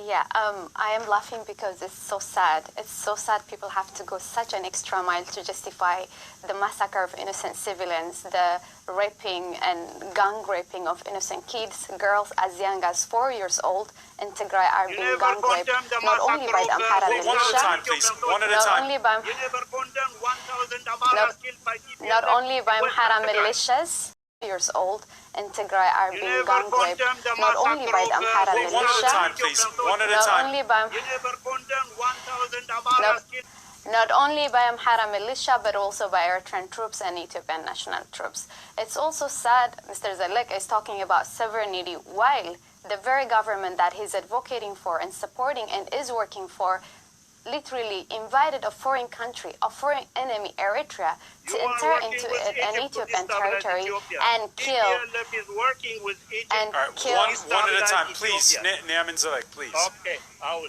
Yeah, I am laughing because it's so sad. It's so sad people have to go such an extra mile to justify the massacre of innocent civilians, the raping and gang raping of innocent kids, girls as young as 4 years old in Tigray are being gang raped, not only by the Amhara militia, one at a time, please. One at a time. Not only by Amhara militias, years old in Tigray are being gang raped, not only by the Amhara militia, one at a time, please. One at a time. Not only by Amhara militia, but also by Eritrean troops and Ethiopian national troops. It's also sad, Mr. Zalek is talking about sovereignty, while the very government that he's advocating for and supporting and is working for literally invited a foreign country, a foreign enemy, Eritrea, to enter into an Ethiopian territory and kill. One at a time, please. Naaman Zalek, please. Okay, I will.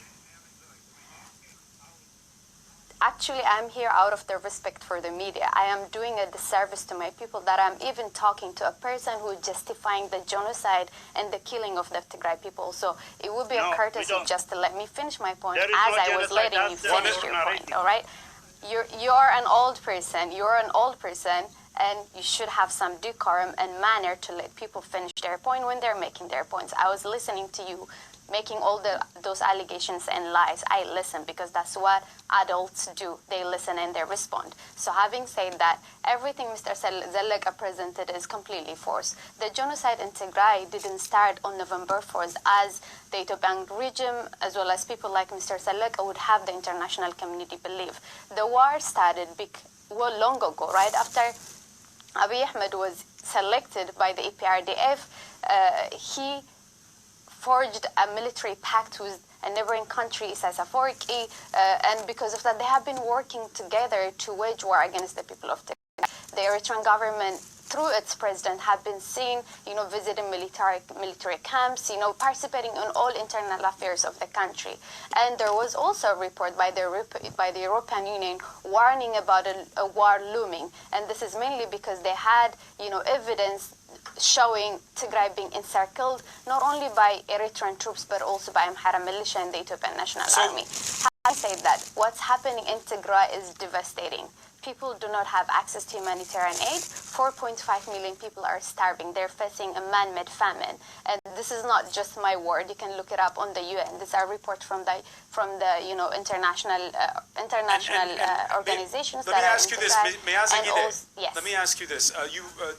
Actually, I'm here out of the respect for the media. I am doing a disservice to my people that I'm even talking to a person who is justifying the genocide and the killing of the Tigray people. So it would be a courtesy just to let me finish my point as I was letting you finish your point, all right? You're an old person, and you should have some decorum and manner to let people finish their point when they're making their points. I was listening to you making all those allegations and lies. I listen because that's what adults do. They listen and they respond. So having said that, everything Mr. Zalek presented is completely false. The genocide in Tigray didn't start on November 4th as the Ethiopian regime, as well as people like Mr. Zalek, would have the international community believe. The war started long ago, right after Abiy Ahmed was selected by the EPRDF. He forged a military pact with a neighboring country, Isasaforki, and because of that, they have been working together to wage war against the people of Tigray. The Eritrean government, through its president, have been seen, visiting military camps, participating in all internal affairs of the country. And there was also a report by the European Union warning about a war looming, and this is mainly because they had, evidence showing Tigray being encircled not only by Eritrean troops but also by Amhara militia and the Ethiopian National Army. I say that what's happening in Tigray is devastating. People do not have access to humanitarian aid. 4.5 million people are starving. They're facing a man-made famine. And this is not just my word. You can look it up on the UN. These are reports from the international organizations that are in Tigray. Let me ask you this. Do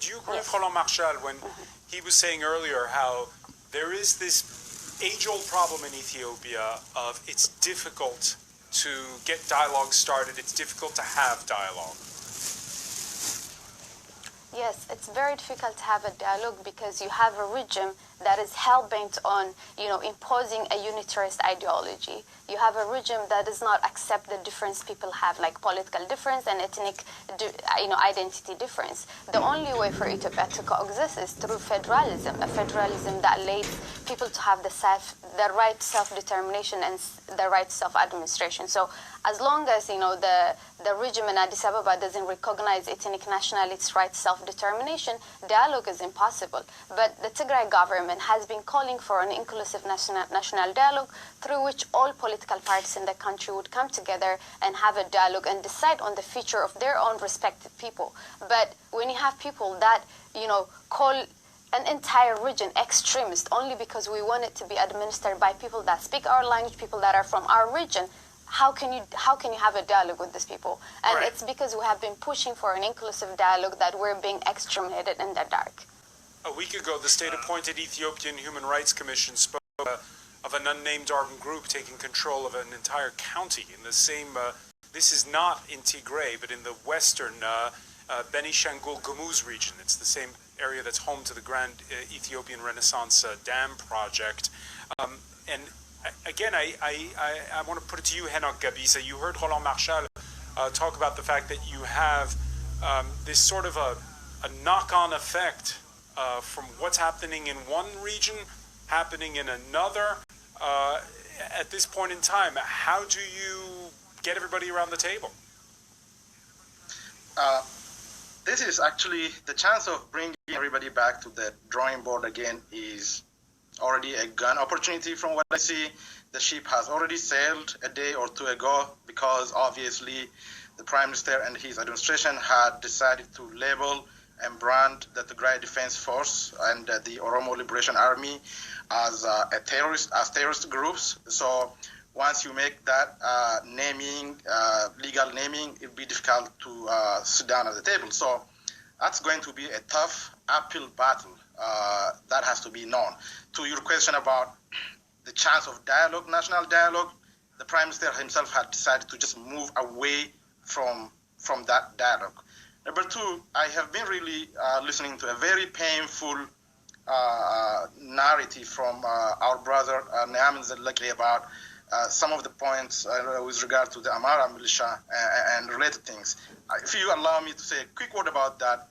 you agree with Roland Marshall when he was saying earlier how there is this age-old problem in Ethiopia of it's difficult to get dialogue started, it's difficult to have dialogue? Yes, it's very difficult to have a dialogue because you have a regime that is hell-bent on, imposing a unitarist ideology. You have a regime that does not accept the difference people have, like political difference and ethnic, identity difference. The only way for Ethiopia to coexist is through federalism, a federalism that allows people to have the right self-determination and the right self-administration. So as long as, the regime in Addis Ababa doesn't recognize ethnic nationalities' right self-determination, dialogue is impossible. But the Tigray government has been calling for an inclusive national dialogue through which all political parties in the country would come together and have a dialogue and decide on the future of their own respective people. But when you have people that, call an entire region extremist only because we want it to be administered by people that speak our language, people that are from our region, how can you have a dialogue with these people? And right. It's because we have been pushing for an inclusive dialogue that we're being exterminated in the dark. A week ago, the state-appointed Ethiopian Human Rights Commission spoke of an unnamed armed group taking control of an entire county in the same, this is not in Tigray, but in the western Benishangul Gumuz region. It's the same area that's home to the Grand Ethiopian Renaissance Dam project. And again, I want to put it to you, Henok Gabisa. You heard Roland Marshall talk about the fact that you have this sort of a knock-on effect from what's happening in one region, happening in another. At this point in time, how do you get everybody around the table? This is actually the chance of bringing everybody back to the drawing board again is already a gone opportunity from what I see. The ship has already sailed a day or two ago because obviously the Prime Minister and his administration had decided to label and brand the Tigray Defense Force and the Oromo Liberation Army as terrorist groups. So once you make that legal naming, it'll be difficult to sit down at the table. So that's going to be a tough uphill battle. That has to be known. To your question about the chance of dialogue, national dialogue, the Prime Minister himself had decided to just move away from that dialogue. Number two, I have been really listening to a very painful narrative from our brother Naaman about some of the points with regard to the Amara militia and related things. If you allow me to say a quick word about that.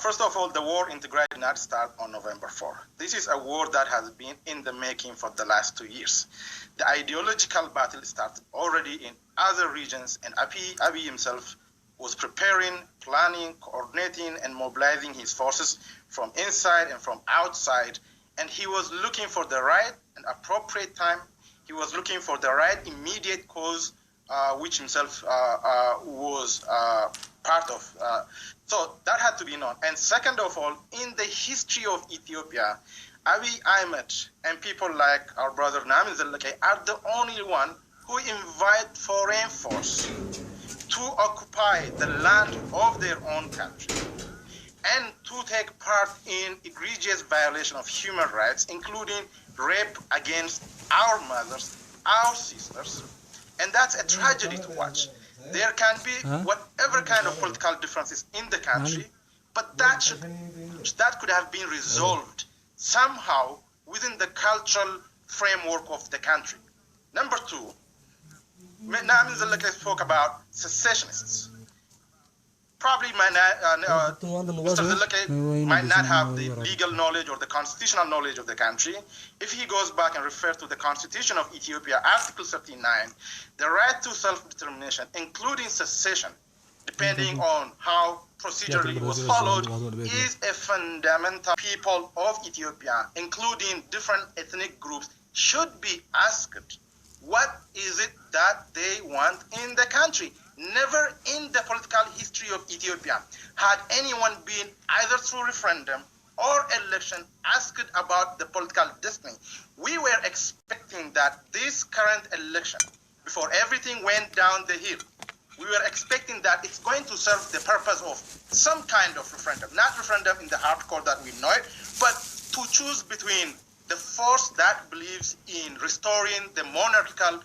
First of all, the war in Tigray did not start on November 4. This is a war that has been in the making for the last 2 years. The ideological battle started already in other regions, and Abiy himself was preparing, planning, coordinating, and mobilizing his forces from inside and from outside. And he was looking for the right and appropriate time. He was looking for the right immediate cause, which himself was part of. So that had to be known. And second of all, in the history of Ethiopia, Abiy Ahmed and people like our brother Naaman are the only one who invite foreign force to occupy the land of their own country and to take part in egregious violation of human rights, including rape against our mothers, our sisters. And that's a tragedy to watch. There can be whatever kind of political differences in the country, but that could have been resolved somehow within the cultural framework of the country. Number two, Naaman spoke about secessionists. Probably Mr. Zalake might not have the legal knowledge or the constitutional knowledge of the country. If he goes back and refers to the Constitution of Ethiopia, Article 39, the right to self-determination, including secession, depending on how procedurally it was followed, is a fundamental people of Ethiopia, including different ethnic groups, should be asked what is it that they want in the country. Never in the political history of Ethiopia had anyone been either through referendum or election asked about the political destiny. We were expecting that this current election, before everything went down the hill, we were expecting that it's going to serve the purpose of some kind of referendum, not referendum in the hardcore that we know it, but to choose between the force that believes in restoring the monarchical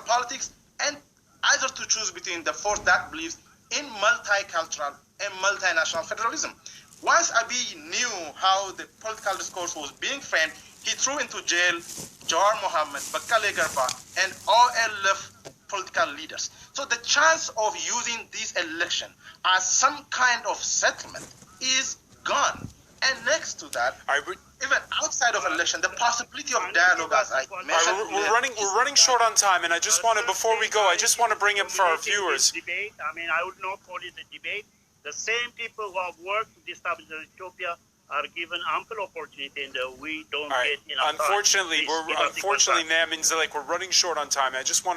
politics and either to choose between the force that believes in multicultural and multinational federalism. Once Abiy knew how the political discourse was being framed, he threw into jail Jawar Mohammed, Bakale Garba, and OLF political leaders. So the chance of using this election as some kind of settlement is gone. And next to that, even outside of election, the possibility of dialogue, as I mentioned, we're running short on time, and I just want to, before we go, I just want to bring up for our viewers. Debate. I mean, I would not call it a debate. The same people who have worked to establish Ethiopia are given ample opportunity, and we don't get enough. Unfortunately, Naaman, we're running short on time. I just want to